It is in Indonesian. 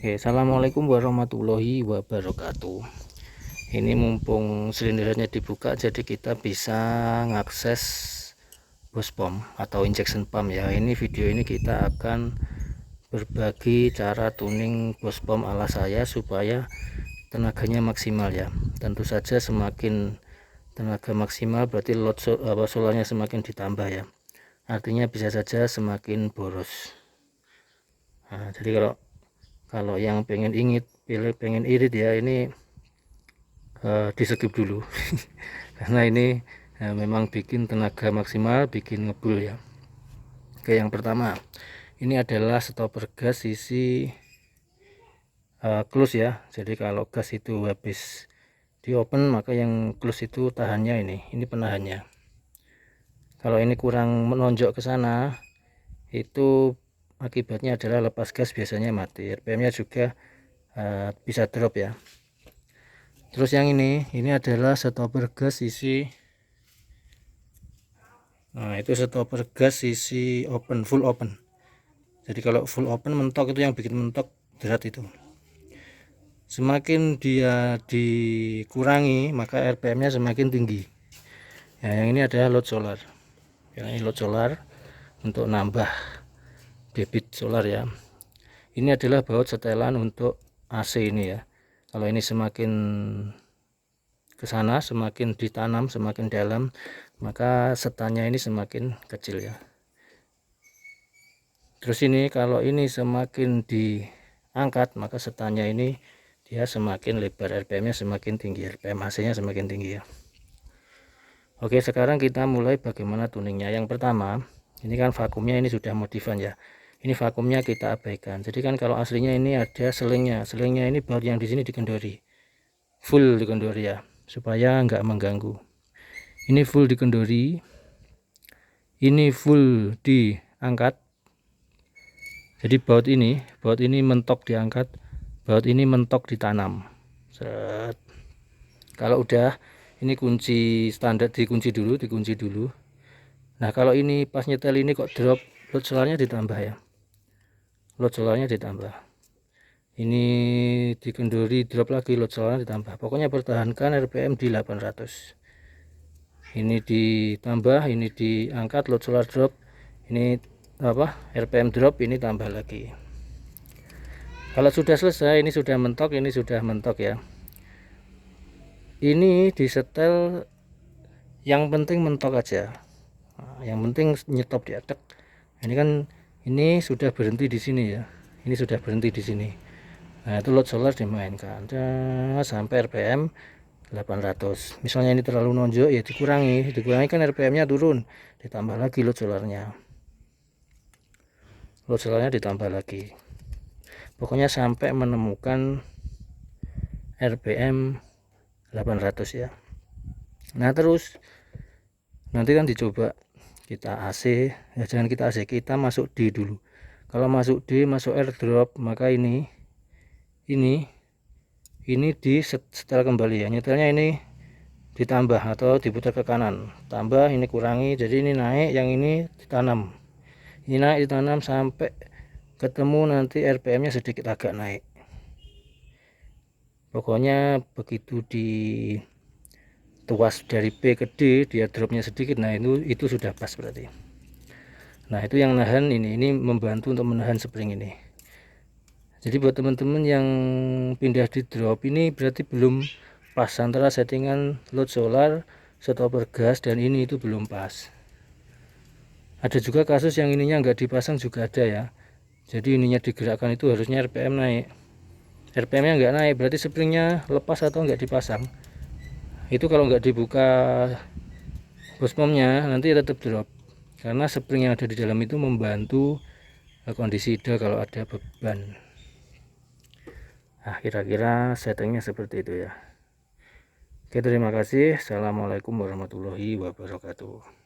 Oke, assalamualaikum warahmatullahi wabarakatuh. Ini mumpung silindernya dibuka, jadi kita bisa ngakses bus pump atau injection pump ya. Ini video ini kita akan berbagi cara tuning bus pump ala saya supaya tenaganya maksimal ya. Tentu saja semakin tenaga maksimal berarti load solarnya semakin ditambah ya. Artinya bisa saja semakin boros. Nah, jadi kalau yang pengen irit ya, ini di skip dulu karena ini memang bikin tenaga maksimal, bikin ngebul ya. Oke, yang pertama ini adalah stopper gas sisi close ya. Jadi kalau gas itu habis di open, maka yang close itu tahannya ini penahannya. Kalau ini kurang menonjok ke sana, itu akibatnya adalah lepas gas biasanya mati, RPM nya juga bisa drop ya. Terus yang ini adalah stopper gas sisi, nah itu stopper gas sisi open, full open. Jadi kalau full open mentok, itu yang bikin mentok berat itu. Semakin dia dikurangi maka RPM nya semakin tinggi ya. Yang ini adalah load solar ya, ini load solar untuk nambah debit solar ya. Ini adalah baut setelan untuk AC ini ya. Kalau ini semakin ke sana, semakin ditanam, semakin dalam, maka setannya ini semakin kecil ya. Terus ini kalau ini semakin diangkat, maka setannya ini dia semakin lebar, RPM nya semakin tinggi, RPM AC nya semakin tinggi ya. Oke, sekarang kita mulai bagaimana tuningnya. Yang pertama, ini kan vakumnya ini sudah modifan ya. Ini vakumnya kita abaikan. Jadi kan kalau aslinya ini ada selingnya. Selingnya ini baut yang di sini dikendori, full dikendori ya, supaya nggak mengganggu. Ini full dikendori, ini full diangkat. Jadi baut ini mentok diangkat, baut ini mentok ditanam. Set. Kalau udah, ini kunci standar dikunci dulu. Nah kalau ini pas nyetel ini kok drop, load solarnya ditambah ya, load solarnya ditambah. Ini dikendori, drop lagi, load solarnya ditambah. Pokoknya pertahankan RPM di 800. Ini ditambah, ini diangkat, load solar drop, ini RPM drop, ini tambah lagi. Kalau sudah selesai, ini sudah mentok, ini sudah mentok ya. Ini disetel, yang penting mentok aja. Nah, yang penting nyetop di atas. Ini kan ini sudah berhenti di sini ya. Ini sudah berhenti di sini. Nah, itu load solar dimainkan sampai RPM 800. Misalnya ini terlalu nonjok ya dikurangi kan RPM-nya turun, ditambah lagi load solarnya. Load solarnya ditambah lagi. Pokoknya sampai menemukan RPM 800 ya. Nah, terus nanti kan dicoba kita AC ya, jangan kita AC, kita masuk D dulu. Kalau masuk D, masuk R drop, maka ini di setel kembali ya. Nyetelnya ini ditambah atau diputar ke kanan, tambah, ini kurangi, jadi ini naik, yang ini ditanam, ini naik ditanam sampai ketemu nanti RPM nya sedikit agak naik. Pokoknya begitu di tuas dari B ke D, dia dropnya sedikit, nah itu sudah pas berarti. Nah itu yang nahan ini membantu untuk menahan spring ini. Jadi buat teman-teman yang pindah di drop, ini berarti belum pas antara settingan load solar, stopper gas, dan ini itu belum pas. Ada juga kasus yang ininya nggak dipasang juga ada ya. Jadi ininya digerakkan itu harusnya RPM naik, RPM nya nggak naik, berarti springnya lepas atau nggak dipasang. Itu kalau nggak dibuka bus pumpnya nanti tetap drop, karena spring yang ada di dalam itu membantu kondisi idle kalau ada beban. Nah, kira-kira settingnya seperti itu ya. Oke, terima kasih. Assalamualaikum warahmatullahi wabarakatuh.